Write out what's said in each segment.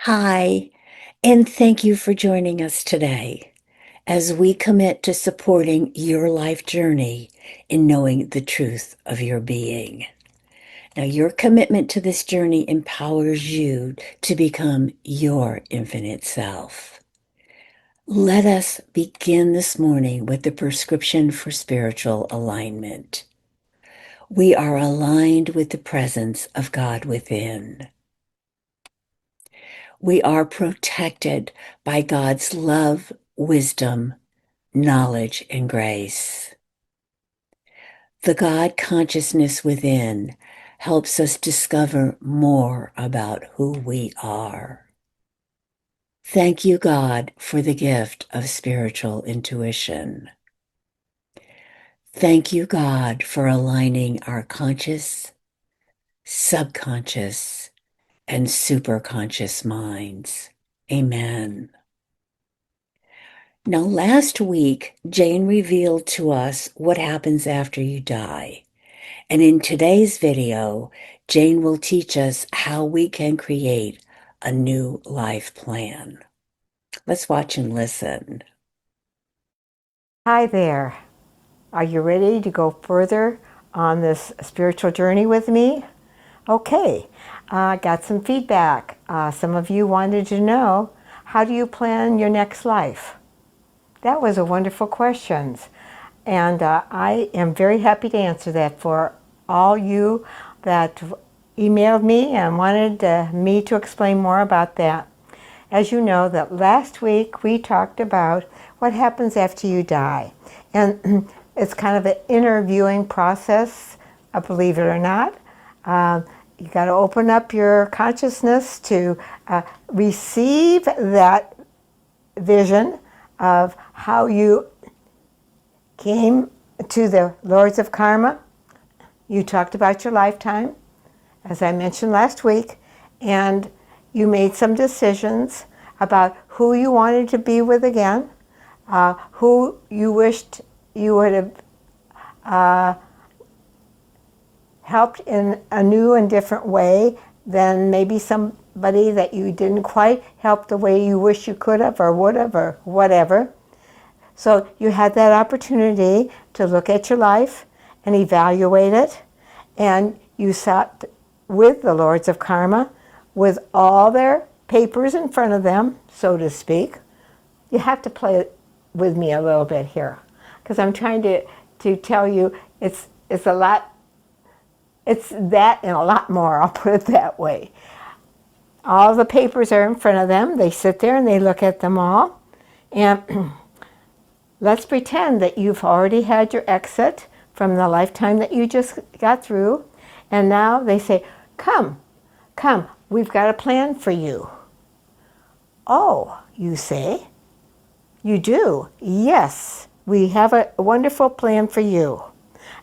Hi, and thank you for joining us today as we commit to supporting your life journey in knowing the truth of your being. Now, your commitment to this journey empowers you to become your infinite self. Let us begin this morning with the prescription for spiritual alignment. We are aligned with the presence of God within. We are protected by God's love, wisdom, knowledge, and grace. The God consciousness within helps us discover more about who we are. Thank you, God, for the gift of spiritual intuition. Thank you, God, for aligning our conscious, subconscious, and superconscious minds. Amen. Now, last week, Jane revealed to us what happens after you die. And in today's video, Jane will teach us how we can create a new life plan. Let's watch and listen. Hi there. Are you ready to go further on this spiritual journey with me? Okay, got some feedback. Some of you wanted to know, how do you plan your next life? That was a wonderful question. And I am very happy to answer that for all you that emailed me and wanted me to explain more about that. As you know, that last week we talked about what happens after you die. And it's kind of an interviewing process, believe it or not. You got to open up your consciousness to receive that vision of how you came to the Lords of Karma. You talked about your lifetime, as I mentioned last week, and you made some decisions about who you wanted to be with again, who you wished you would have helped in a new and different way than maybe somebody that you didn't quite help the way you wish you could have or would have or whatever. So you had that opportunity to look at your life and evaluate it, and you sat with the Lords of Karma with all their papers in front of them, so to speak. You have to play with me a little bit here, because I'm trying to tell you it's a lot, it's that and a lot more, I'll put it that way. All the papers are in front of them. They sit there and they look at them all. And let's pretend that you've already had your exit from the lifetime that you just got through. And now they say, come, we've got a plan for you. Oh, you say? You do? Yes, we have a wonderful plan for you.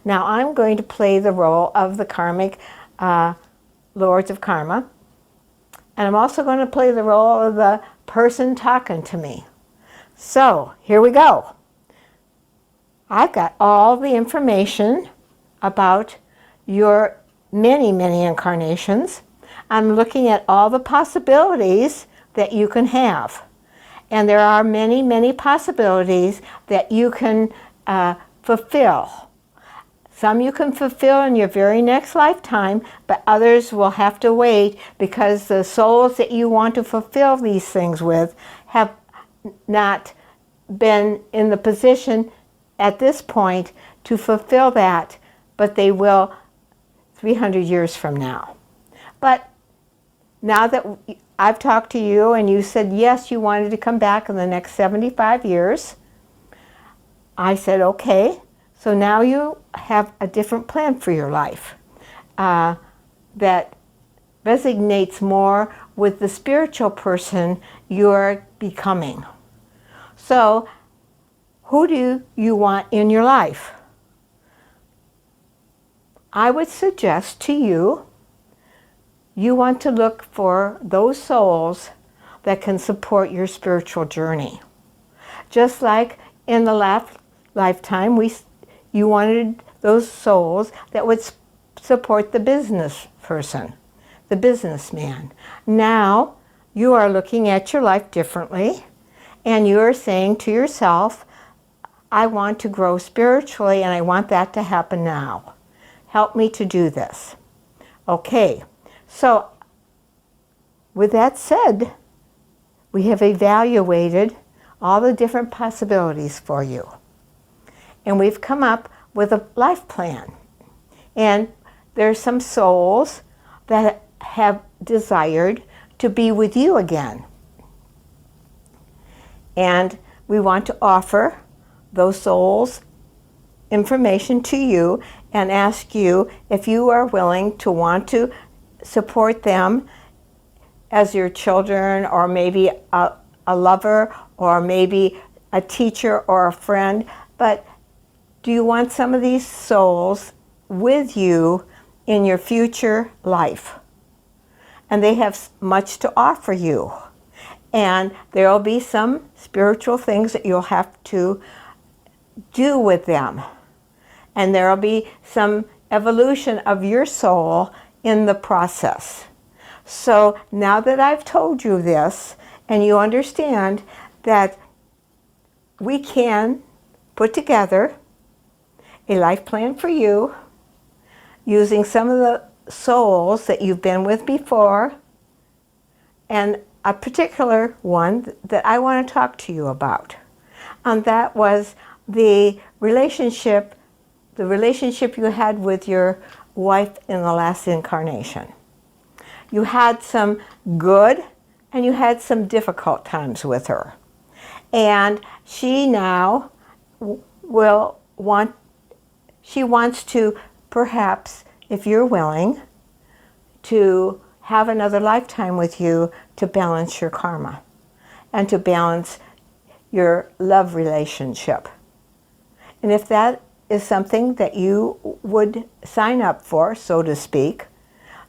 Now I'm going to play the role of the karmic Lords of Karma. And I'm also going to play the role of the person talking to me. So here we go. I've got all the information about your many, many incarnations. I'm looking at all the possibilities that you can have. And there are many, many possibilities that you can fulfill. Some you can fulfill in your very next lifetime, but others will have to wait because the souls that you want to fulfill these things with have not been in the position at this point to fulfill that, but they will 300 years from now. But now that I've talked to you and you said yes, you wanted to come back in the next 75 years, I said okay. So now you have a different plan for your life that resonates more with the spiritual person you're becoming. So who do you want in your life? I would suggest to you, you want to look for those souls that can support your spiritual journey. Just like in the last lifetime, you wanted those souls that would support the business person, the businessman. Now you are looking at your life differently, and you are saying to yourself, I want to grow spiritually and I want that to happen now. Help me to do this. Okay, so with that said, we have evaluated all the different possibilities for you. And we've come up with a life plan. And there's some souls that have desired to be with you again. And we want to offer those souls information to you and ask you if you are willing to want to support them as your children, or maybe a lover, or maybe a teacher or a friend. But do you want some of these souls with you in your future life? And they have much to offer you. And there will be some spiritual things that you'll have to do with them. And there will be some evolution of your soul in the process. So now that I've told you this, and you understand that we can put together a life plan for you using some of the souls that you've been with before, and a particular one that I want to talk to you about. And that was the relationship you had with your wife in the last incarnation. You had some good and you had some difficult times with her. And she now wants to, perhaps, if you're willing, to have another lifetime with you to balance your karma and to balance your love relationship. And if that is something that you would sign up for, so to speak,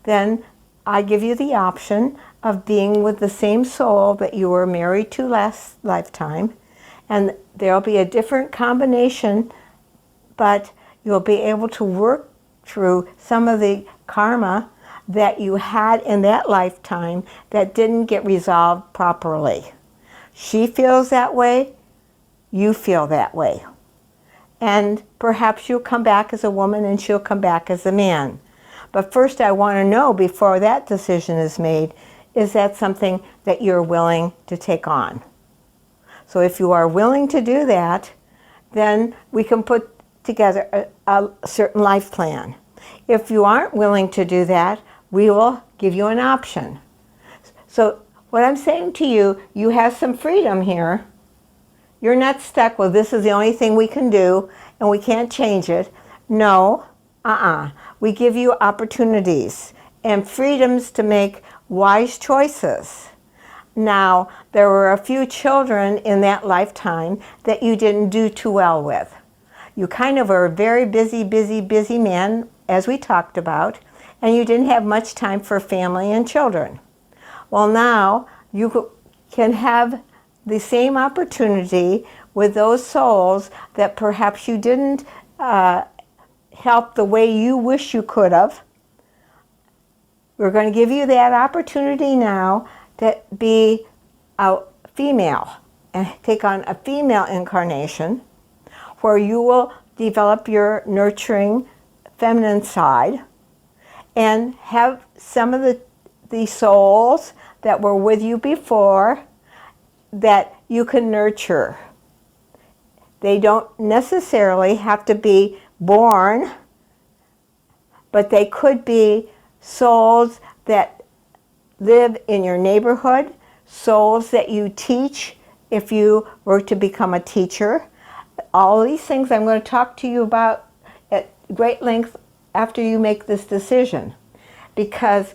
then I give you the option of being with the same soul that you were married to last lifetime. And there'll be a different combination, but you'll be able to work through some of the karma that you had in that lifetime that didn't get resolved properly. She feels that way, you feel that way. And perhaps you'll come back as a woman and she'll come back as a man. But first I want to know, before that decision is made, is that something that you're willing to take on? So if you are willing to do that, then we can put together a certain life plan. If you aren't willing to do that, we will give you an option. So what I'm saying to you, you have some freedom here. You're not stuck, well, this is the only thing we can do and we can't change it. No, we give you opportunities and freedoms to make wise choices. Now, there were a few children in that lifetime that you didn't do too well with. You kind of were a very busy man, as we talked about, and you didn't have much time for family and children. Well, now you can have the same opportunity with those souls that perhaps you didn't help the way you wish you could have. We're going to give you that opportunity now to be a female and take on a female incarnation where you will develop your nurturing feminine side and have some of the souls that were with you before that you can nurture. They don't necessarily have to be born, but they could be souls that live in your neighborhood, souls that you teach if you were to become a teacher. All these things I'm going to talk to you about at great length after you make this decision, because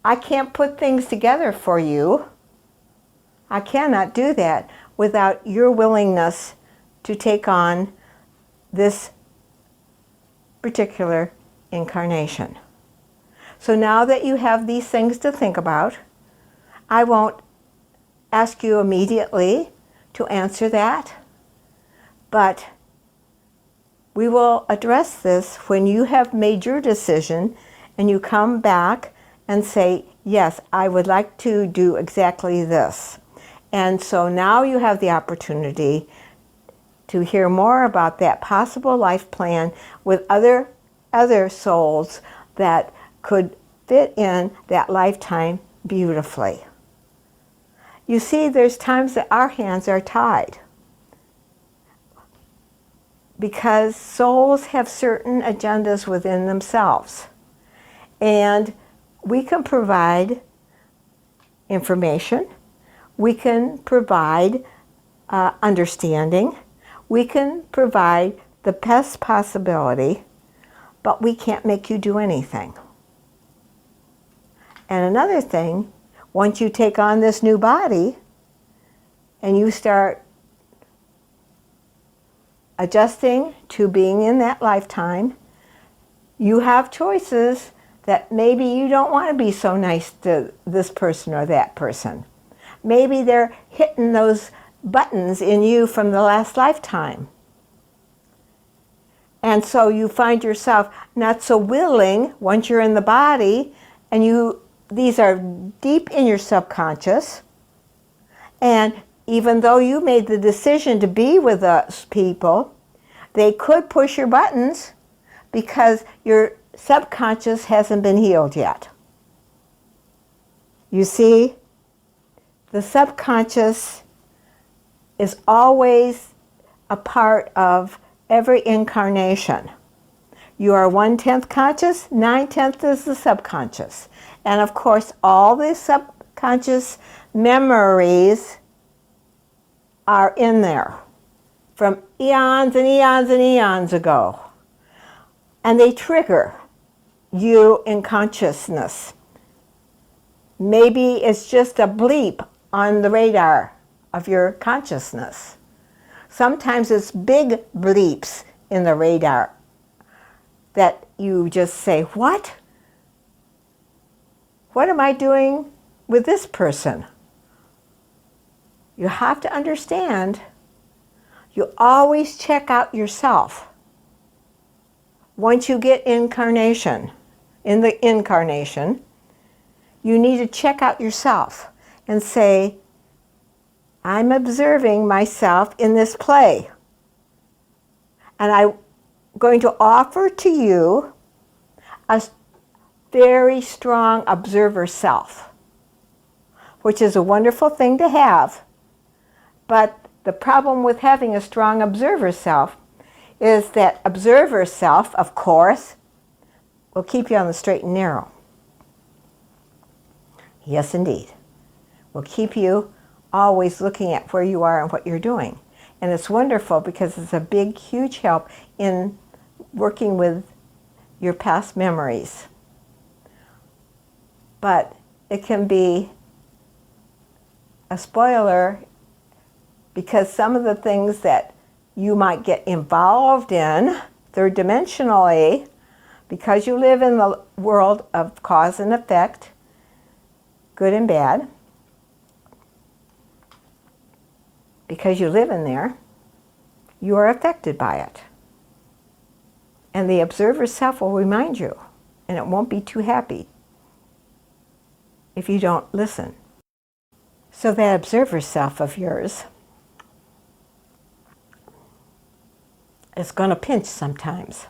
I can't put things together for you. I cannot do that without your willingness to take on this particular incarnation. So now that you have these things to think about, I won't ask you immediately to answer that, but we will address this when you have made your decision and you come back and say, yes, I would like to do exactly this. And so now you have the opportunity to hear more about that possible life plan with other souls that could fit in that lifetime beautifully. You see, there's times that our hands are tied because souls have certain agendas within themselves. And we can provide information, we can provide understanding, we can provide the best possibility, but we can't make you do anything. And another thing, once you take on this new body and you start adjusting to being in that lifetime, you have choices that maybe you don't want to be so nice to this person or that person. Maybe they're hitting those buttons in you from the last lifetime. And so you find yourself not so willing once you're in the body, and these are deep in your subconscious. And even though you made the decision to be with those people, they could push your buttons because your subconscious hasn't been healed yet. You see, the subconscious is always a part of every incarnation. You are 1/10 conscious, 9/10 is the subconscious. And of course, all the subconscious memories are in there from eons and eons and eons ago. And they trigger you in consciousness. Maybe it's just a bleep on the radar of your consciousness. Sometimes it's big bleeps in the radar that you just say, what? What am I doing with this person? You have to understand, you always check out yourself. Once you get in the incarnation, you need to check out yourself and say, I'm observing myself in this play. And I'm going to offer to you a very strong observer self, which is a wonderful thing to have. But the problem with having a strong observer self is that observer self, of course, will keep you on the straight and narrow. Yes, indeed. Will keep you always looking at where you are and what you're doing. And it's wonderful because it's a big, huge help in working with your past memories. But it can be a spoiler because some of the things that you might get involved in third dimensionally, because you live in the world of cause and effect, good and bad, because you live in there, you are affected by it. And the observer self will remind you, and it won't be too happy if you don't listen. So that observer self of yours is going to pinch sometimes.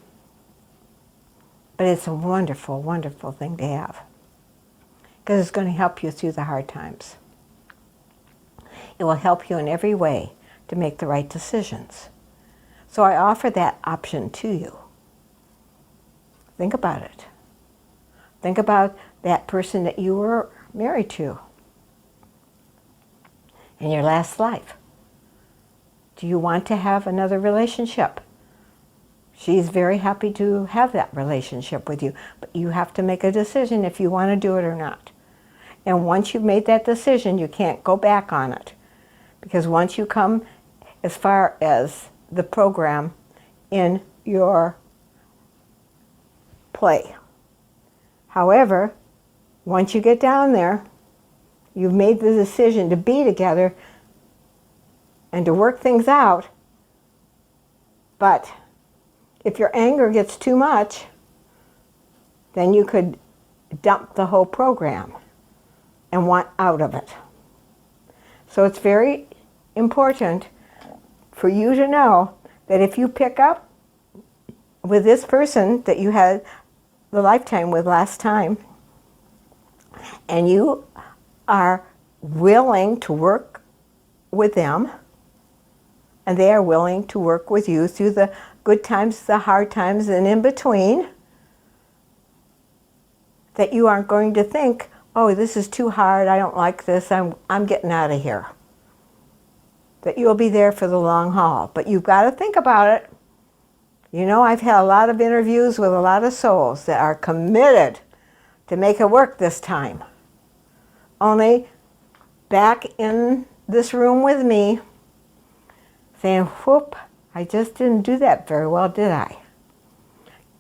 But it's a wonderful, wonderful thing to have, because it's going to help you through the hard times. It will help you in every way to make the right decisions. So I offer that option to you. Think about it. Think about that person that you were married to in your last life. Do you want to have another relationship? She's very happy to have that relationship with you, but you have to make a decision if you want to do it or not. And once you've made that decision, you can't go back on it. Because once you come as far as the program in your play. However, once you get down there, you've made the decision to be together and to work things out. But if your anger gets too much, then you could dump the whole program. and want out of it. So it's very important for you to know that if you pick up with this person that you had the lifetime with last time, and you are willing to work with them, and they are willing to work with you through the good times, the hard times, and in between, that you aren't going to think, oh, this is too hard, I don't like this, I'm getting out of here. That you'll be there for the long haul. But you've got to think about it. You know, I've had a lot of interviews with a lot of souls that are committed to make it work this time. Only back in this room with me, saying, whoop, I just didn't do that very well, did I?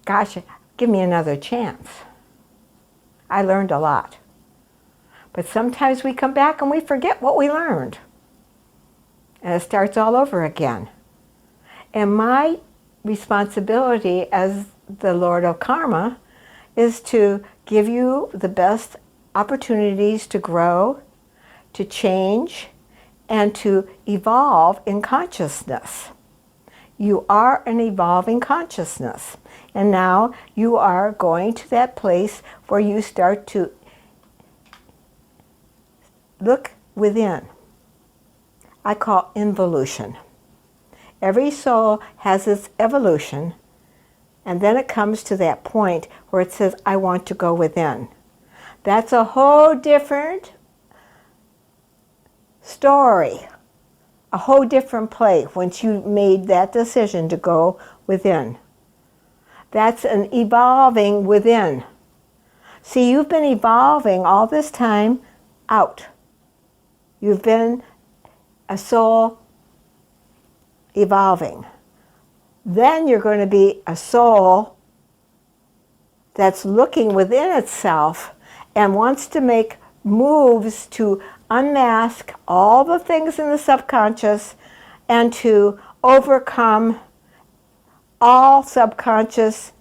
Gosh, give me another chance. I learned a lot. But sometimes we come back and we forget what we learned. And it starts all over again. And my responsibility as the Lord of Karma is to give you the best opportunities to grow, to change, and to evolve in consciousness. You are an evolving consciousness. And now you are going to that place where you start to look within. I call involution. Every soul has its evolution, and then it comes to that point where it says, I want to go within. That's a whole different story, a whole different play once you made that decision to go within. That's an evolving within. See, you've been evolving all this time out. You've been a soul evolving. Then you're going to be a soul that's looking within itself and wants to make moves to unmask all the things in the subconscious and to overcome all subconscious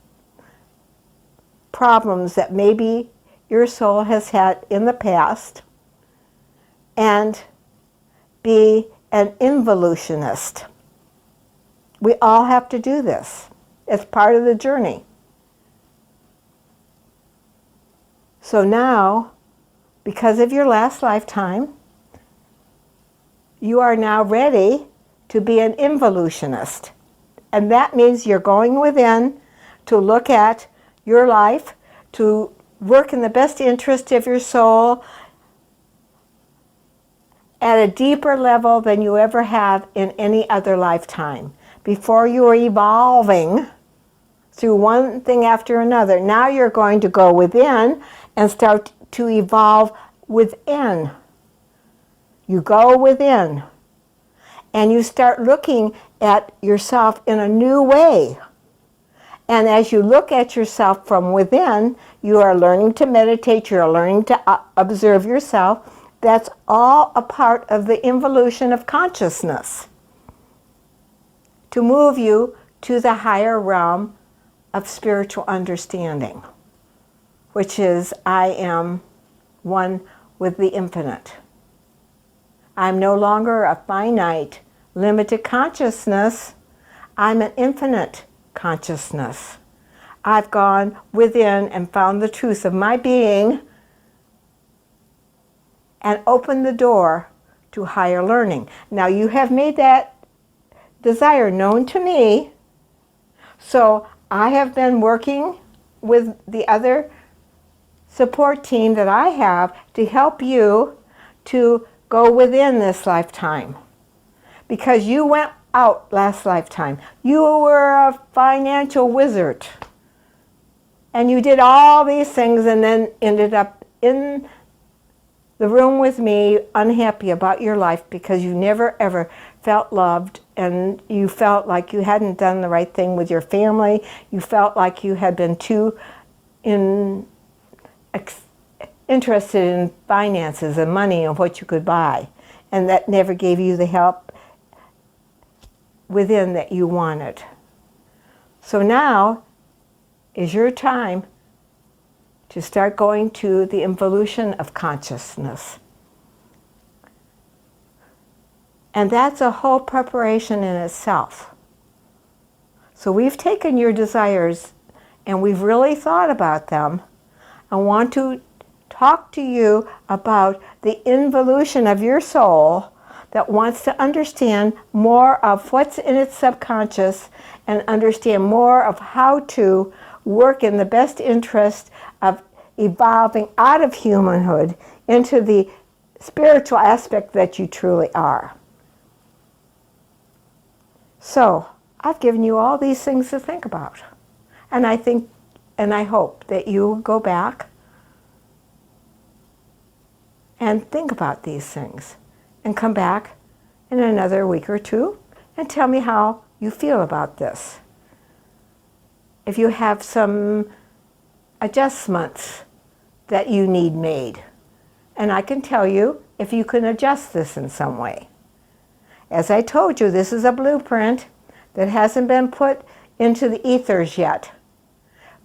problems that maybe your soul has had in the past, and be an involutionist. We all have to do this. It's part of the journey. So now, because of your last lifetime, you are now ready to be an involutionist. And that means you're going within to look at your life, to work in the best interest of your soul at a deeper level than you ever have in any other lifetime. Before you were evolving through one thing after another. Now you're going to go within and start to evolve within. You go within and you start looking at yourself in a new way. And as you look at yourself from within, you are learning to meditate, you're learning to observe yourself. That's all a part of the involution of consciousness, to move you to the higher realm of spiritual understanding, which is I am one with the infinite. I'm no longer a finite, limited consciousness. I'm an infinite consciousness. I've gone within and found the truth of my being and opened the door to higher learning. Now you have made that desire known to me, so I have been working with the other support team that I have to help you to go within this lifetime. Because you went out last lifetime. You were a financial wizard. And you did all these things and then ended up in the room with me unhappy about your life because you never ever felt loved, and you felt like you hadn't done the right thing with your family. You felt like you had been too interested in finances and money and what you could buy, and that never gave you the help within that you wanted. So now is your time to start going to the involution of consciousness. And that's a whole preparation in itself. So we've taken your desires and we've really thought about them. I want to talk to you about the involution of your soul that wants to understand more of what's in its subconscious and understand more of how to work in the best interest of evolving out of humanhood into the spiritual aspect that you truly are. So, I've given you all these things to think about. And I think, and I hope that you will go back and think about these things and come back in another week or two and tell me how you feel about this. If you have some adjustments that you need made, and I can tell you if you can adjust this in some way. As I told you, this is a blueprint that hasn't been put into the ethers yet.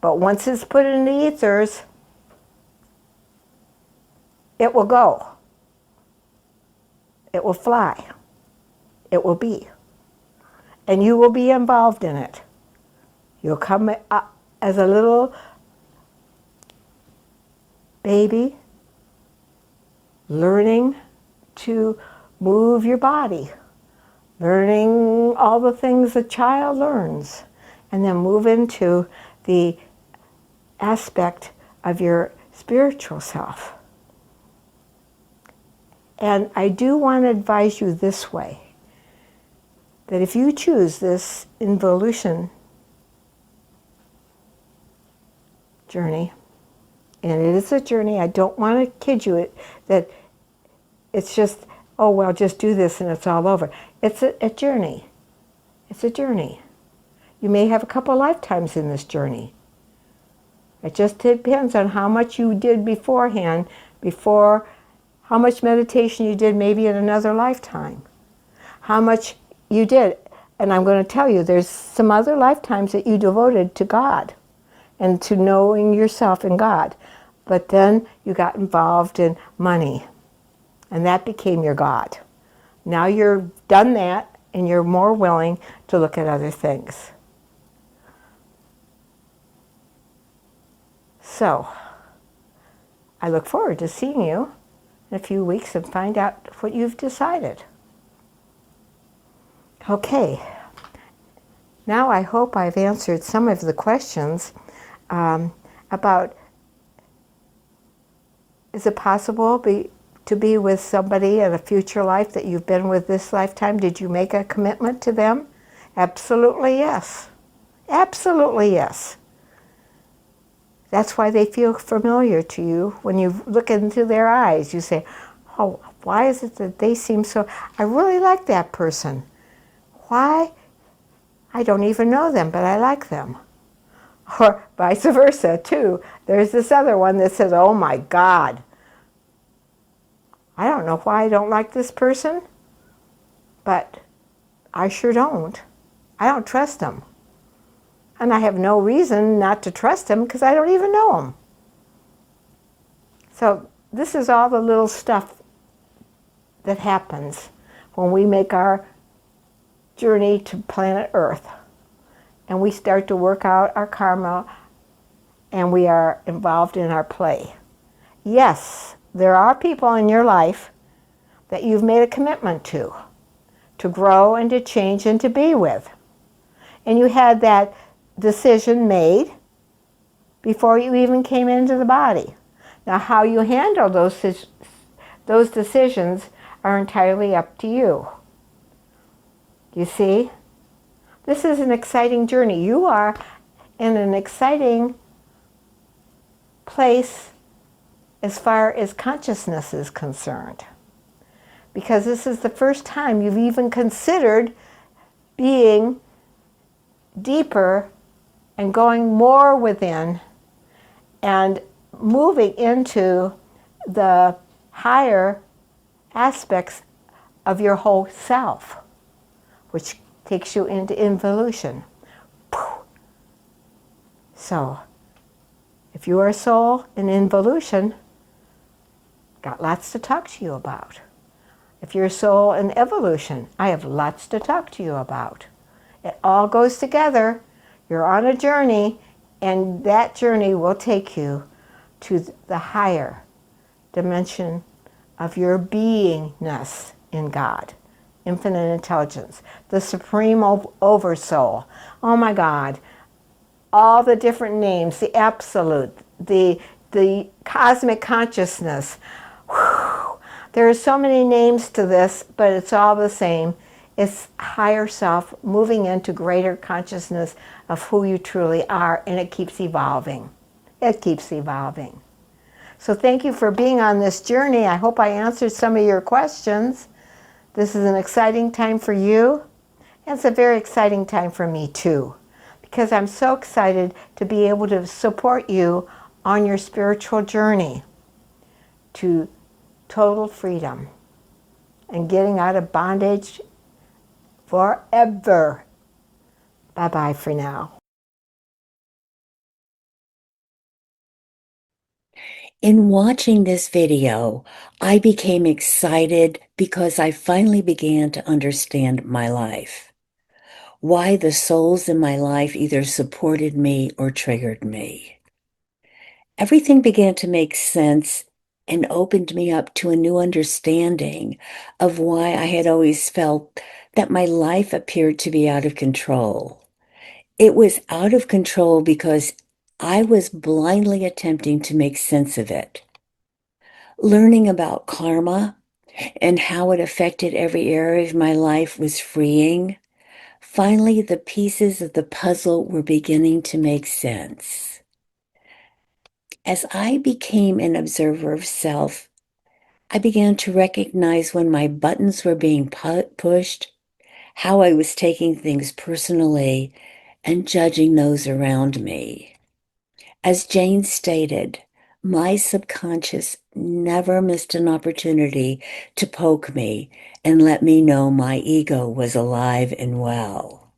But once it's put in the ethers, it will go. It will fly. It will be. And you will be involved in it. You'll come up as a little baby, learning to move your body, learning all the things a child learns, and then move into the aspect of your spiritual self. And I do want to advise you this way, that if you choose this involution journey, and it is a journey, I don't want to kid you that it's just, oh, well, just do this and it's all over. It's a journey. It's a journey. You may have a couple lifetimes in this journey. It just depends on how much you did beforehand, how much meditation you did maybe in another lifetime, how much you did. And I'm going to tell you, there's some other lifetimes that you devoted to God and to knowing yourself and God. But then you got involved in money, and that became your God. Now you're done that, and you're more willing to look at other things. So, I look forward to seeing you in a few weeks and find out what you've decided. Okay, now I hope I've answered some of the questions about, is it possible to be with somebody in a future life that you've been with this lifetime? Did you make a commitment to them? Absolutely yes. Absolutely yes. That's why they feel familiar to you. When you look into their eyes, you say, oh, why is it that they seem so, I really like that person. Why? I don't even know them, but I like them. Or vice versa, too. There's this other one that says, oh my God, I don't know why I don't like this person, but I sure don't. I don't trust them. And I have no reason not to trust him because I don't even know him. So this is all the little stuff that happens when we make our journey to planet Earth. And we start to work out our karma and we are involved in our play. Yes, there are people in your life that you've made a commitment to grow and to change and to be with. And you had that decision made before you even came into the body. Now, how you handle those decisions are entirely up to you. You see? This is an exciting journey. You are in an exciting place as far as consciousness is concerned. Because this is the first time you've even considered being deeper and going more within and moving into the higher aspects of your whole self, which takes you into involution. So, If you are a soul in involution, got lots to talk to you about. If you're a soul in evolution, I have lots to talk to you about. It all goes together. You're on a journey, and that journey will take you to the higher dimension of your beingness in God, infinite intelligence, the supreme oversoul. Oh my God, all the different names, the absolute, the cosmic consciousness. Whew. There are so many names to this, but it's all the same. It's higher self moving into greater consciousness of who you truly are, and it keeps evolving. It keeps evolving. So thank you for being on this journey. I hope I answered some of your questions. This is an exciting time for you. And it's a very exciting time for me too, because I'm so excited to be able to support you on your spiritual journey to total freedom and getting out of bondage forever. Bye-bye for now. In watching this video, I became excited because I finally began to understand my life. Why the souls in my life either supported me or triggered me. Everything began to make sense and opened me up to a new understanding of why I had always felt that my life appeared to be out of control. It was out of control because I was blindly attempting to make sense of it. Learning about karma and how it affected every area of my life was freeing. Finally, the pieces of the puzzle were beginning to make sense. As I became an observer of self, I began to recognize when my buttons were being pushed, how I was taking things personally and judging those around me. As Jane stated, my subconscious never missed an opportunity to poke me and let me know my ego was alive and well.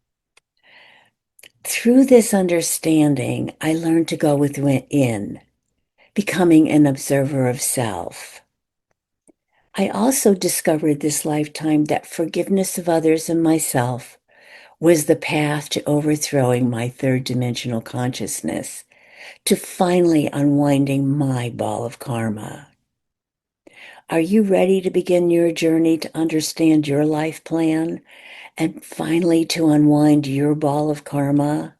Through this understanding, I learned to go within, becoming an observer of self. I also discovered this lifetime that forgiveness of others and myself was the path to overthrowing my third dimensional consciousness, to finally unwinding my ball of karma. Are you ready to begin your journey to understand your life plan and finally to unwind your ball of karma?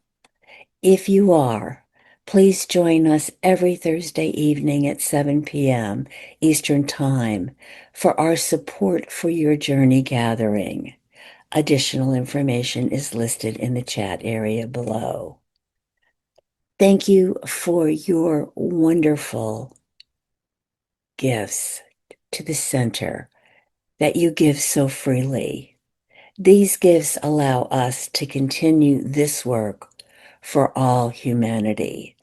If you are, please join us every Thursday evening at 7 p.m. Eastern Time for our Support for Your Journey gathering. Additional information is listed in the chat area below. Thank you for your wonderful gifts to the center that you give so freely. These gifts allow us to continue this work for all humanity.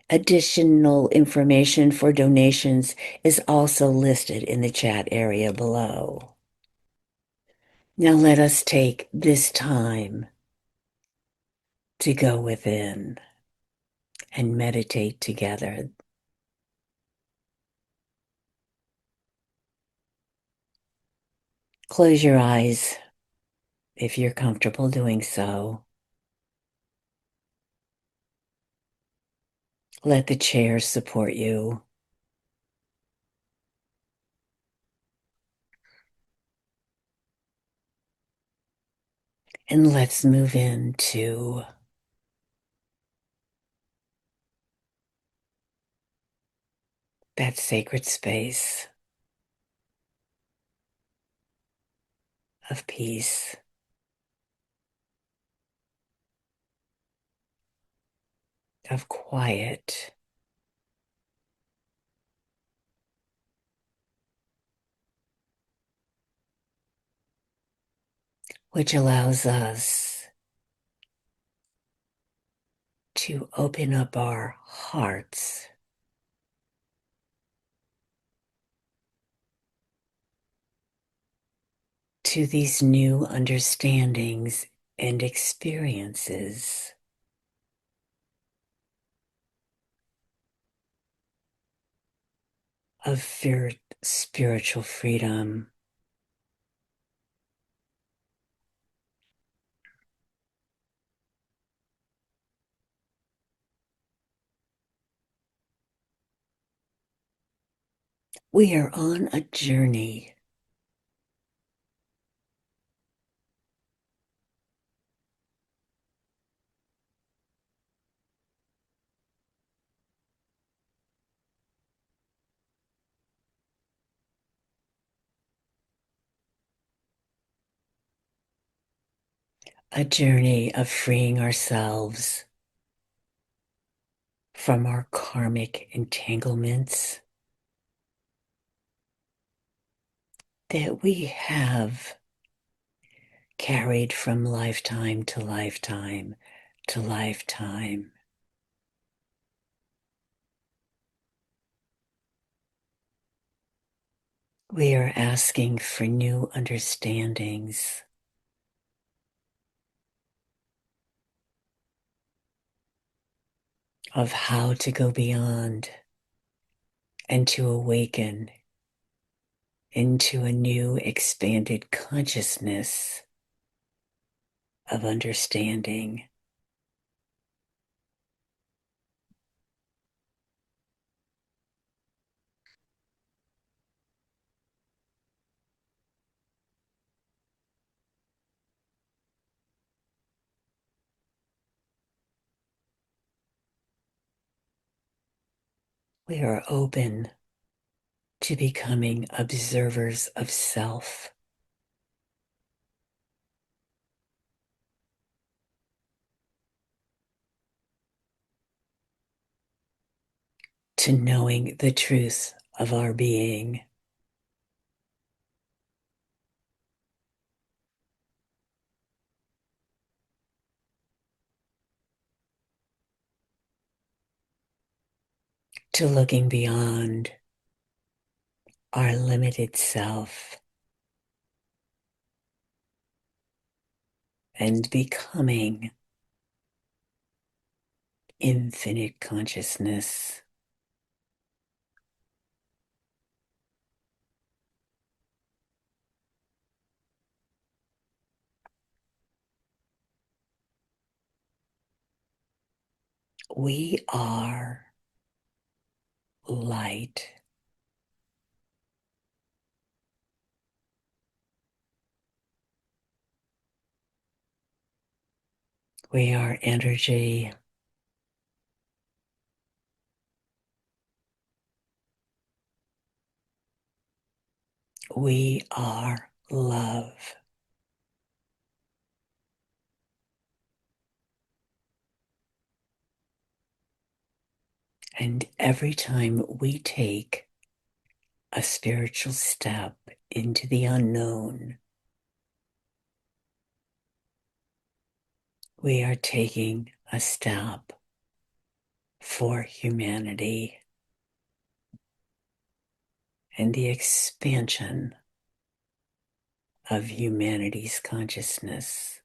Additional information for donations is also listed in the chat area below. Now let us take this time to go within and meditate together. Close your eyes if you're comfortable doing so. Let the chair support you. And let's move into that sacred space of peace, of quiet, which allows us to open up our hearts to these new understandings and experiences. of spiritual freedom. We are on a journey of freeing ourselves from our karmic entanglements that we have carried from lifetime to lifetime to lifetime. We are asking for new understandings of how to go beyond and to awaken into a new expanded consciousness of understanding. We are open to becoming observers of self, to knowing the truth of our being, to looking beyond our limited self and becoming infinite consciousness. We are light. We are energy. We are love. And every time we take a spiritual step into the unknown, we are taking a step for humanity and the expansion of humanity's consciousness.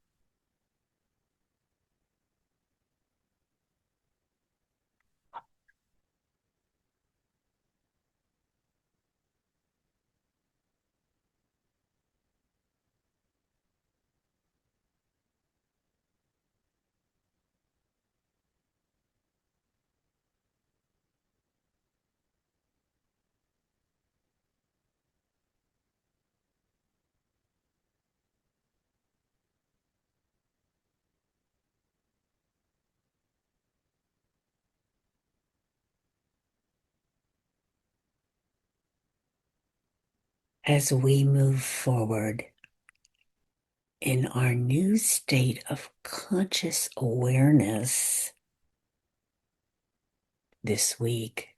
As we move forward in our new state of conscious awareness this week,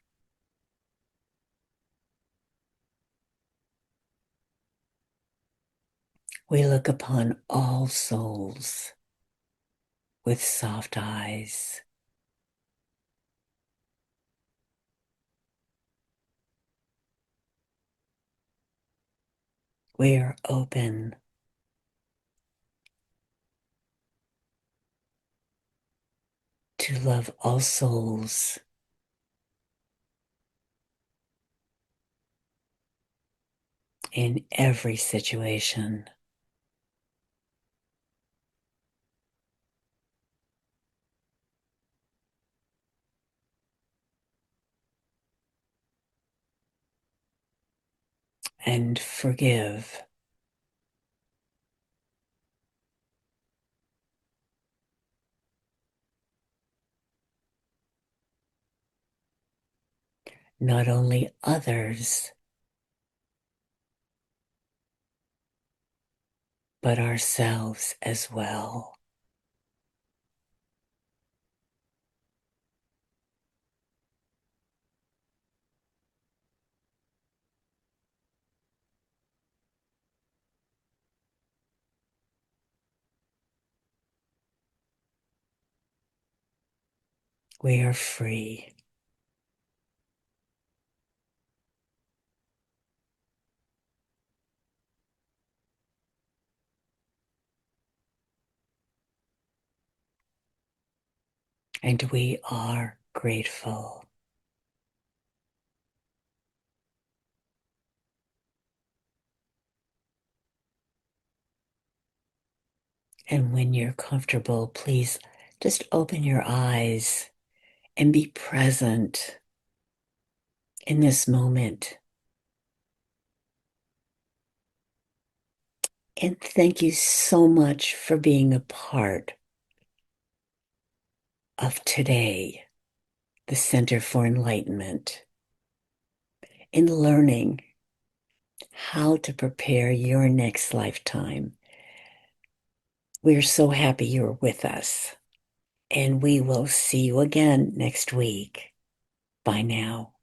we look upon all souls with soft eyes. We are open to love all souls in every situation. And forgive. Not only others, but ourselves as well. We are free. And we are grateful. And when you're comfortable, please just open your eyes and be present in this moment. And thank you so much for being a part of today, the Center for Enlightenment, in learning how to prepare your next lifetime. We're so happy you're with us, and we will see you again next week. Bye now.